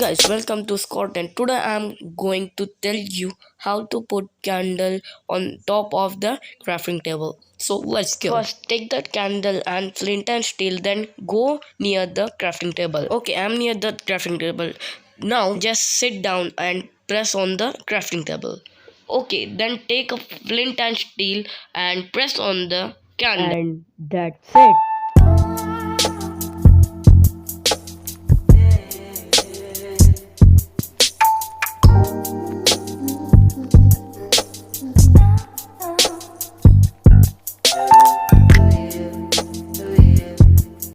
Guys, welcome to Scott, and today I'm going to tell you how to put candle on top of the crafting table. So let's go. First, take the candle and flint and steel, then go near the crafting table. Okay, I'm near the crafting table. Now just sit down and press on the crafting table. Okay, then take a flint and steel and press on the candle. And that's it.